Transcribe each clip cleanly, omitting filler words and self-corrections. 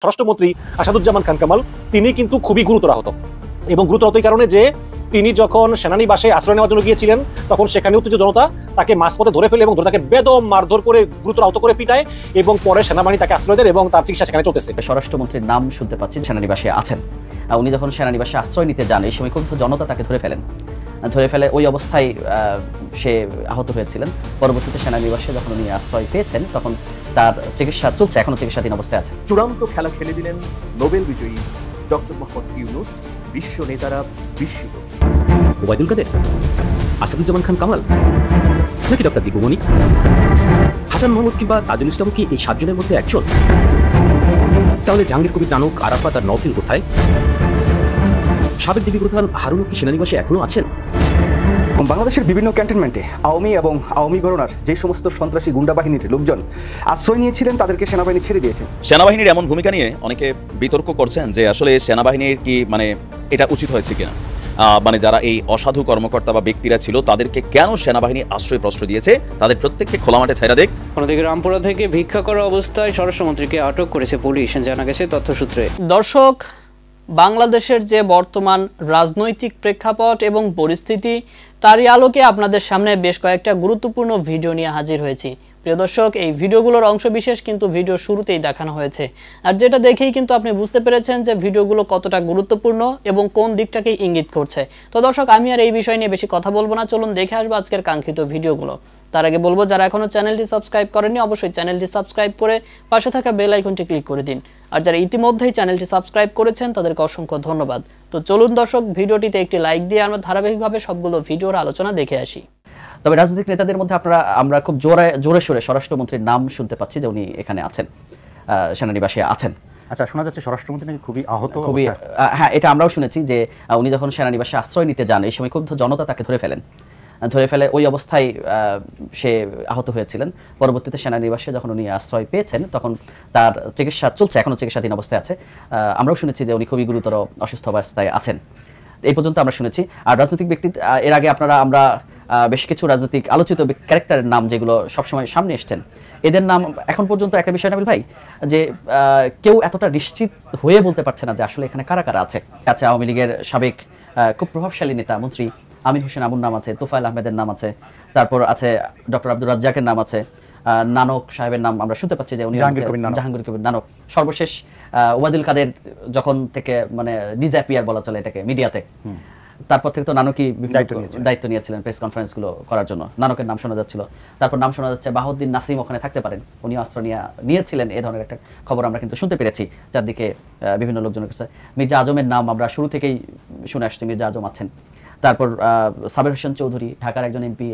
স্বরাষ্ট্রমন্ত্রী আসাদুজ্জামান খান কামাল তিনি কিন্তু খুবই গুরুতর আহত এবং গুরুতর আহত এই কারণে যে তিনি যখন সেনানিবাসে আশ্রয় নেওয়ার জন্য গিয়েছিলেন তখন সেখানে উত্তেজিত জনতা তাকে মাঝপথে ধরে ফেলে এবং তাকে বেদম মারধর করে গুরুতর আহত করে পিটায় এবং পরে সেনাবাহিনী তাকে আশ্রয় দেয় এবং তার চিকিৎসা সেখানে চলতেছে। স্বরাষ্ট্রমন্ত্রীর নাম শুনতে পাচ্ছি, সেনানিবাসে আছেন। উনি যখন সেনানিবাসে আশ্রয় নিতে যান এই সময় ক্ষুব্ধ জনতা তাকে ধরে ফেলে ওই অবস্থায় সে আহত হয়েছিলেন। পরবর্তীতে সেনানিবাসে যখন উনি আশ্রয় পেয়েছেন তখন তার চিকিৎসা চলছে, এখনো চিকিৎসাধীন অবস্থায় আছে। চূড়ান্ত খেলা খেলে দিলেন নোবেল বিজয়ী ডক্টর মোহাম্মদ ইউনূস, বিশ্ব নেতারা বিস্মিত। ওবায়দুল কাদের, আসাদুজ্জামান খান কামাল নাকি ডক্টর দীপু মনি, হাসান মাহমুদ কিংবা তাজুল ইসলাম কি এই 7 জনের মধ্যে একজন? তাহলে জাহাঙ্গীর কবির নানক, আরাফাত আর নওফিল কোথায়? সাবেক ডিবি প্রধান হারুন কি সেনানিবাসে এখনো আছেন? বাংলাদেশের বিভিন্ন ক্যান্টনমেন্টে আওয়ামী এবং আওয়ামী গণনার যে সমস্ত সন্ত্রাসী গুন্ডা বাহিনীর লোকজন আশ্রয় নিয়েছিলেন তাদেরকে সেনাবাহিনী ছেড়ে দিয়েছে। সেনাবাহিনীর এমন ভূমিকা নিয়ে অনেকে বিতর্ক করছেন যে আসলে সেনাবাহিনীর কি এটা উচিত হয়েছে কিনা, যারা এই অসাধু কর্মকর্তা বা ব্যক্তিরা ছিল তাদেরকে কেন সেনাবাহিনী আশ্রয় প্রশ্রয় দিয়েছে, তাদের প্রত্যেককে খোলা মাঠে ছাইরা দেখ। অন্যদিকে রামপুরা থেকে ভিক্ষা করা অবস্থায় স্বরাষ্ট্রমন্ত্রীকে আটক করেছে পুলিশ, জানা গেছে তথ্যসূত্রে। দর্শক, বাংলাদেশের যে বর্তমান রাজনৈতিক প্রেক্ষাপট এবং পরিস্থিতি তারই আলোকে আপনাদের সামনে বেশ কয়েকটা গুরুত্বপূর্ণ ভিডিও নিয়ে হাজির হয়েছি। প্রিয় দর্শক, এই ভিডিওগুলোর অংশবিশেষ কিন্তু ভিডিও শুরুতেই দেখানো হয়েছে, আর যেটা দেখেই কিন্তু আপনি বুঝতে পেরেছেন যে ভিডিওগুলো কতটা গুরুত্বপূর্ণ এবং কোন দিকটাকে ইঙ্গিত করছে। তো দর্শক, আমি আর এই বিষয় নিয়ে বেশি কথা বলবো না, চলুন দেখে আসবো আজকের কাঙ্ক্ষিত ভিডিওগুলো। তার আগে বলবো, যারা এখনো চ্যানেলটি সাবস্ক্রাইব করেননি অবশ্যই চ্যানেলটি সাবস্ক্রাইব করে পাশে থাকা বেল আইকনটি ক্লিক করে দিন, আর যারা ইতিমধ্যেই চ্যানেলটি সাবস্ক্রাইব করেছেন তাদেরকে অসংখ্য ধন্যবাদ। তো চলুন দর্শক, ভিডিওটিতে একটি লাইক দিয়ে আমরা ধারাবাহিকভাবে সবগুলো ভিডিওর আলোচনা দেখে আসি। তবে রাজনৈতিক নেতাদের মধ্যে আমরা খুব জোরে সোরে স্বরাষ্ট্রমন্ত্রীর নাম শুনতে পাচ্ছি যে উনি এখানে আছেন, সেনানিবাসে আছেন। আচ্ছা, শোনা যাচ্ছে স্বরাষ্ট্রমন্ত্রী নাকি খুবই আহত। হ্যাঁ, এটা আমরাও শুনেছি যে উনি যখন সেনানিবাসে আশ্রয় নিতে যান এই সময় ক্ষুব্ধ জনতা তাকে ধরে ফেলে ওই অবস্থায় সে আহত হয়েছিলেন। পরবর্তীতে সেনানিবাসে যখন উনি আশ্রয় পেয়েছেন তখন তার চিকিৎসা চলছে, এখনো চিকিৎসাধীন অবস্থায় আছে। আমরাও শুনেছি যে উনি খুবই গুরুতর অসুস্থ অবস্থায় আছেন, এই পর্যন্ত আমরা শুনেছি। আর রাজনৈতিক ব্যক্তি, এর আগে আমরা বেশ কিছু রাজনৈতিক আলোচিত ক্যারেক্টারের নাম যেগুলো সবসময় সামনে এসছেন, এদের নাম এখন পর্যন্ত একটা বিষয় নাবিল ভাই, যে কেউ এতটা নিশ্চিত হয়ে বলতে পারছে না যে আসলে এখানে কারা কারা আছে। আওয়ামী লীগের সাবেক খুব প্রভাবশালী নেতা মন্ত্রী আমির হোসেন আবুর নাম আছে, তোফায়েল আহমেদের নাম আছে, তারপর আছে ডক্টর আব্দুর রাজ্জাকের নাম আছে, নানক সাহেবের নাম আমরা শুনতে পাচ্ছি যে উনি জাহাঙ্গীর কবির নানক। সর্বশেষ ওবায়দুল কাদের যখন থেকে ডিসঅ্যাপিয়ার বলা চলে এটাকে মিডিয়াতে, তারপর থেকে তো নানকই দায়িত্ব নিয়েছিলেন প্রেস কনফারেন্সগুলো করার জন্য। নানকের নাম শোনা যাচ্ছিল, তারপর নাম শোনা যাচ্ছে বাহাউদ্দিন নাসিম ওখানে থাকতে পারেন, উনি অস্ত্র নিয়েছিলেন, এই ধরনের একটা খবর আমরা কিন্তু শুনতে পেরেছি চারদিকে বিভিন্ন লোকজনের কাছে। মির্জা আজমের নাম আমরা শুরু থেকেই শুনে আসছি, মির্জা আজম আছেন। তারপর সাবের হোসেন চৌধুরী ঢাকার একজন এমপি,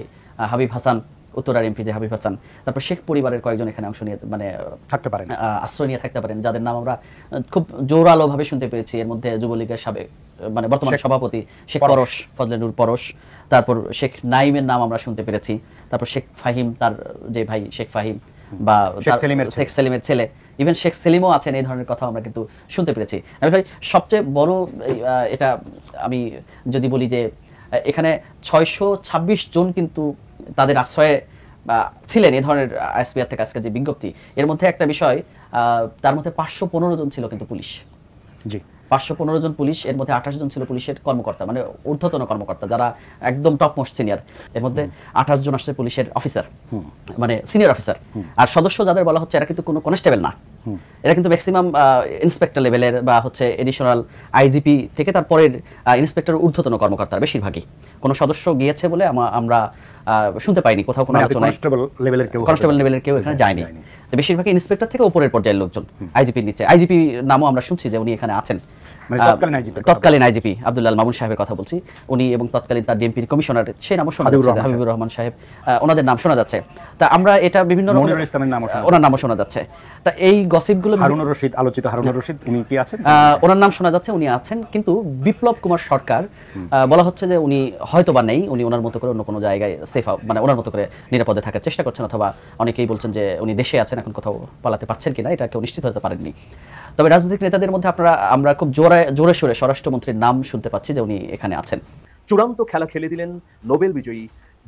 হাবিব হাসান উত্তরার এমপি যে হাবিব হাসান, তারপর শেখ পরিবারের কয়েকজন এখানে অংশ নিয়ে থাকতে পারেন, আশ্রয় নিয়ে থাকতে পারেন, যাদের নাম আমরা খুব জোরালোভাবে শুনতে পেরেছি। এর মধ্যে যুবলীগের সাবেক বর্তমান সভাপতি শেখ পরশ, ফজলে নূর পরশ, তারপর শেখ নাইমের নাম আমরা শুনতে পেরেছি, তারপর শেখ ফাহিম, তার যে ভাই শেখ ফাহিম বা শেখ সেলিমের ছেলে, ইভেন শেখ সেলিমও আছেন, এই ধরনের কথা আমরা কিন্তু শুনতে পেরেছি। আমি ভাই সবচেয়ে বড় এটা আমি যদি বলি যে এখানে 626 জন কিন্তু তাদের আশ্রয়ে ছিলেন, এই ধরনের আইএসপিআর থেকে আজকে যে বিজ্ঞপ্তি, এর মধ্যে একটা বিষয়, তার মধ্যে 515 জন ছিল কিন্তু পুলিশ। জি, 515 জন পুলিশ, এর মধ্যে 28 জন ছিল পুলিশের কর্মকর্তা, ঊর্ধ্বতন কর্মকর্তা যারা একদম টপ মোস্ট সিনিয়র। এর মধ্যে 28 জন আসছে পুলিশের অফিসার, সিনিয়র অফিসার। আর সদস্য যাদের বলা হচ্ছে এরা কিন্তু কোনো কনস্টেবল না, এরা কিন্তু ম্যাক্সিমাম ইন্সপেক্টর লেভেলের বা হচ্ছে এডিশনাল আইজিপি থেকে তারপরের ইন্সপেক্টর ঊর্ধ্বতন কর্মকর্তা বেশিরভাগই। কোনো সদস্য গিয়েছে বলে আমরা শুনতে পাইনি কোথাও, কোনো আলোচনায় কনস্টেবল লেভেলের কেউ এখানে যায়নি। বেশিরভাগই ইন্সপেক্টর থেকে উপরের পর্যায়ের লোকজন, আইজিপির নিচে। আইজিপি নামও আমরা শুনছি যে উনি এখানে আছেন, তৎকালীন আইজিপি আব্দুল্লাহ মামুন সাহেবের কথা বলছি, উনি এবং তৎকালীন তার ডিএমপির কমিশনার সেই নামও শোনা যাচ্ছে, হাবিবুর রহমান সাহেব, ওনাদের নাম শোনা যাচ্ছে। তা আমরা এটা বিভিন্ন ওনার নামও শোনা যাচ্ছে। তা এই গসিপগুলো, হারুনুর রশিদ, আলোচিত হারুনুর রশিদ, উনি কি আছেন? ওনার নাম শোনা যাচ্ছে, উনি আছেন, কিন্তু বিপ্লব কুমার সরকার বলা হচ্ছে যে উনি হয়তোবা নেই, উনি ওনার মতো করে অন্য কোনো জায়গায় সেফ, ওনার মতো করে নিরাপদে থাকার চেষ্টা করছেন, অথবা অনেকেই বলছেন যে উনি দেশে আছেন, এখন কোথাও পালাতে পারছেন কিনা এটা কেউ নিশ্চিত হতে পারেননি। তবে রাজনৈতিক নেতাদের মধ্যে আমরা খুব জোরে সোরে স্বরাষ্ট্রমন্ত্রীর নাম শুনতে পাচ্ছি যে উনি এখানে আছেন। চূড়ান্ত খেলা খেলে দিলেন নোবেল বিজয়ী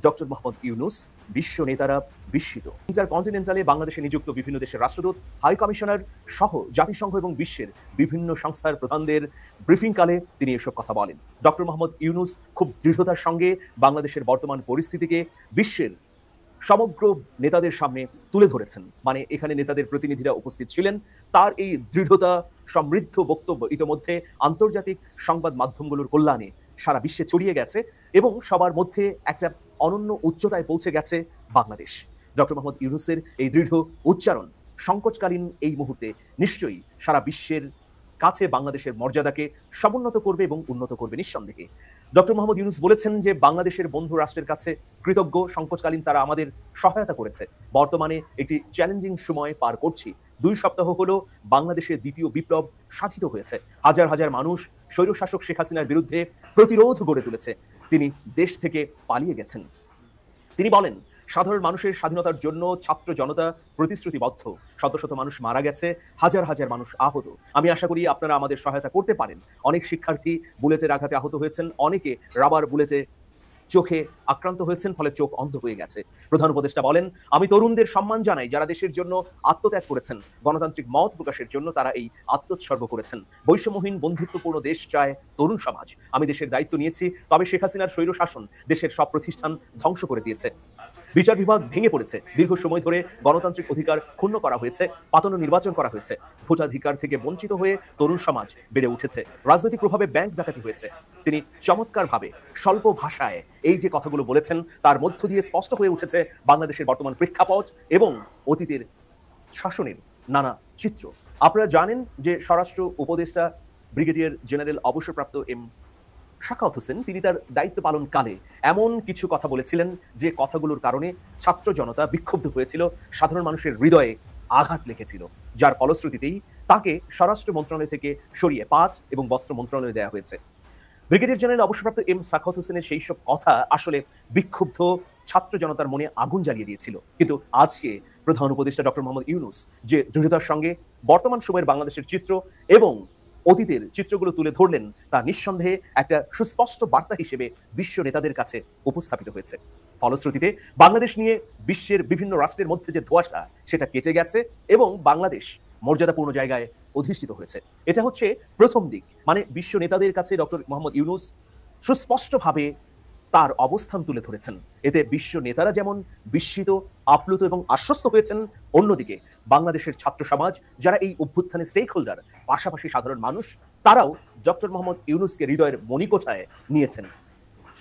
ডক্টর মোহাম্মদ ইউনূস, বিশ্ব নেতারা বিস্মিত। ইন্টারকন্টিনেন্টালে বাংলাদেশে নিযুক্ত বিভিন্ন দেশের রাষ্ট্রদূত, হাই কমিশনার সহ জাতিসংঘ এবং বিশ্বের বিভিন্ন সংস্থার প্রধানদের ব্রিফিংকালে তিনি এসব কথা বলেন। ডক্টর মোহাম্মদ ইউনূস খুব দৃঢ়তার সঙ্গে বাংলাদেশের বর্তমান পরিস্থিতিকে বিশ্বের সমগ্র নেতাদের সামনে তুলে ধরেছেন। মানে এখানে নেতাদের প্রতিনিধিরা উপস্থিত ছিলেন। তার এই দৃঢ়তা সমৃদ্ধ বক্তব্য ইতোমধ্যে আন্তর্জাতিক সংবাদ মাধ্যমগুলোর কল্যাণে সারা বিশ্বে ছড়িয়ে গেছে এবং সবার মধ্যে একটা অনন্য উচ্চতায় পৌঁছে গেছে বাংলাদেশ। ডক্টর মোহাম্মদ ইউনূসের এই দৃঢ় উচ্চারণ সংকটকালীন এই মুহূর্তে নিশ্চয়ই সারা বিশ্বের কাছে বাংলাদেশের মর্যাদাকে সমুন্নত করবে এবং উন্নত করবে নিঃসন্দেহে। ডক্টর মোহাম্মদ ইউনূস বলেছেন যে বাংলাদেশের বন্ধু রাষ্ট্রের কাছে কৃতজ্ঞ, সংকটকালীন তারা আমাদের সহায়তা করেছে। বর্তমানে একটি চ্যালেঞ্জিং সময় পার করছি। 2 সপ্তাহ হলো বাংলাদেশের দ্বিতীয় বিপ্লব সাধিত হয়েছে। হাজার হাজার মানুষ স্বৈরশাসক শেখ হাসিনার বিরুদ্ধে প্রতিরোধ গড়ে তুলেছে। তিনি দেশ থেকে পালিয়ে গেছেন। তিনি বলেন, সাধারণ মানুষের স্বাধীনতার জন্য ছাত্র জনতা প্রতিশ্রুতিবদ্ধ। শত শত মানুষ মারা গেছে, হাজার হাজার মানুষ আহত। আমি আশা করি আপনারা আমাদের সহায়তা করতে পারেন। অনেক শিক্ষার্থী বুলেটের আঘাতে আহত হয়েছেন, অনেকে রাবার বুলেটে চোখে আক্রান্ত হয়েছেন, ফলে চোখ অন্ধ হয়ে গেছে। প্রধান উপদেষ্টা বলেন, আমি তরুণদের সম্মান জানাই যারা দেশের জন্য আত্মত্যাগ করেছেন। গণতান্ত্রিক মত প্রকাশের জন্য তারা এই আত্মোৎসর্গ করেছেন। বৈষম্যহীন বন্ধুত্বপূর্ণ দেশ চায় তরুণ সমাজ। আমি দেশের দায়িত্ব নিয়েছি, তবে শেখ হাসিনার স্বৈর শাসন দেশের সব প্রতিষ্ঠান ধ্বংস করে দিয়েছে। বিচার বিভাগ ভেঙে পড়েছে, দীর্ঘ সময় ধরে গণতান্ত্রিক অধিকার ক্ষুণ্ণ করা হয়েছে, পাতানো নির্বাচন করা হয়েছে, ভোটাধিকার থেকে বঞ্চিত হয়ে তরুণ সমাজ বেড়ে উঠেছে, রাজনৈতিক প্রভাবে ব্যাংক ডাকাতি হয়েছে। তিনি চমৎকারভাবে স্বল্প ভাষায় এই যে কথাগুলো বলেছেন তার মধ্য দিয়ে স্পষ্ট হয়ে উঠেছে বাংলাদেশের বর্তমান প্রেক্ষাপট এবং অতীতের শাসনের নানা চিত্র। আপনারা জানেন যে স্বরাষ্ট্র উপদেষ্টা ব্রিগেডিয়ার জেনারেল অবসরপ্রাপ্ত এম শাখাওয়াত হোসেন তিনি তার দায়িত্ব পালন কালে এমন কিছু কথা বলেছিলেন যে কথাগুলোর কারণে ছাত্র জনতা বিক্ষুব্ধ হয়েছিল, সাধারণ মানুষের হৃদয়ে আঘাত লেগেছিল, যার ফলশ্রুতিতেই তাকে স্বরাষ্ট্র মন্ত্রণালয় থেকে সরিয়ে পাট এবং বস্ত্র মন্ত্রণালয়ে দেওয়া হয়েছে। ব্রিগেডিয়ার জেনারেল অবসরপ্রাপ্ত এম শাখাওয়াত হোসেনের সেই সব কথা আসলে বিক্ষুব্ধ ছাত্র জনতার মনে আগুন জ্বালিয়ে দিয়েছিল। কিন্তু আজকে প্রধান উপদেষ্টা ডক্টর মোহাম্মদ ইউনূস যে দৃঢ়তার সঙ্গে বর্তমান সময়ের বাংলাদেশের চিত্র এবং অতীতের চিত্রগুলো তুলে ধরলেন তা নিঃসন্দেহে একটা সুস্পষ্ট বার্তা হিসেবে বিশ্ব নেতাদের কাছে উপস্থাপিত হয়েছে। ফলশ্রুতিতে বাংলাদেশ নিয়ে বিশ্বের বিভিন্ন রাষ্ট্রের মধ্যে যে ধোঁয়াশা সেটা কেটে গেছে এবং বাংলাদেশ মর্যাদাপূর্ণ জায়গায় অধিষ্ঠিত হয়েছে। এটা হচ্ছে প্রথম দিক। মানে বিশ্ব নেতাদের কাছে ডক্টর মোহাম্মদ ইউনূস সুস্পষ্টভাবে তার অবস্থান তুলে ধরেছেন। এতে বিশ্ব নেতারা যেমন বিস্মিত, আপ্লুত এবং আশ্বস্ত হয়েছেন, অন্যদিকে বাংলাদেশের ছাত্র সমাজ যারা এই অভ্যুত্থানের স্টেক হোল্ডার, পাশাপাশি সাধারণ মানুষ, তারাও ডক্টর মোহাম্মদ ইউনূসকে হৃদয়ের মণিকোঠায় নিয়েছেন।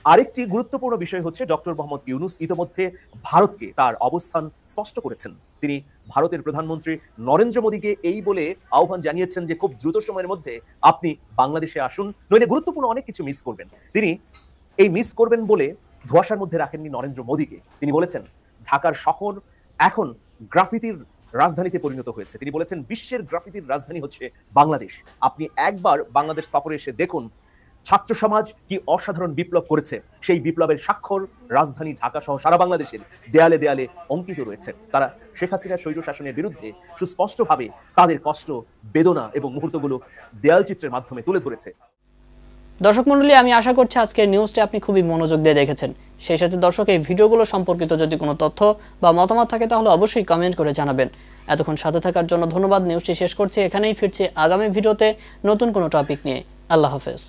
আরেকটি গুরুত্বপূর্ণ বিষয় হচ্ছে ডক্টর মোহাম্মদ ইউনূস ইতিমধ্যে ভারতকে তার অবস্থান স্পষ্ট করেছেন। তিনি ভারতের প্রধানমন্ত্রী নরেন্দ্র মোদীকে এই বলে আহ্বান জানিয়েছেন যে খুব দ্রুত সময়ের মধ্যে আপনি বাংলাদেশে আসুন, নইলে গুরুত্বপূর্ণ অনেক কিছু মিস করবেন। তিনি এই মিস করবেন বলে ধোঁয়াশার মধ্যে রাখেননি নরেন্দ্র মোদীকে। তিনি বলেছেন ঢাকার শহর এখন গ্রাফিতির রাজধানীতে পরিণত হয়েছে। তিনি বলেছেন বিশ্বের গ্রাফিতির রাজধানী হচ্ছে বাংলাদেশ। আপনি একবার বাংলাদেশ সফরে এসে দেখুন ছাত্র সমাজ কি অসাধারণ বিপ্লব করেছে। সেই বিপ্লবের স্বাক্ষর রাজধানী ঢাকা সহ সারা বাংলাদেশের দেয়ালে দেয়ালে অঙ্কিত রয়েছে। তারা শেখ হাসিনার স্বৈর শাসনের বিরুদ্ধে সুস্পষ্টভাবে তাদের কষ্ট, বেদনা এবং মুহূর্তগুলো দেয়াল চিত্রের মাধ্যমে তুলে ধরেছে। দর্শক মণ্ডলী, আমি আশা করছি আজকের নিউজটি আপনি খুবই মনোযোগ দিয়ে দেখেছেন। সেই সাথে দর্শক এই ভিডিওগুলো সম্পর্কিত যদি কোনো তথ্য বা মতামত থাকে তাহলে অবশ্যই কমেন্ট করে জানাবেন। এতক্ষণ সাথে থাকার জন্য ধন্যবাদ। নিউজটি শেষ করছি এখানেই, ফিরছি আগামী ভিডিওতে নতুন কোনো টপিক নিয়ে। আল্লাহ হাফেজ।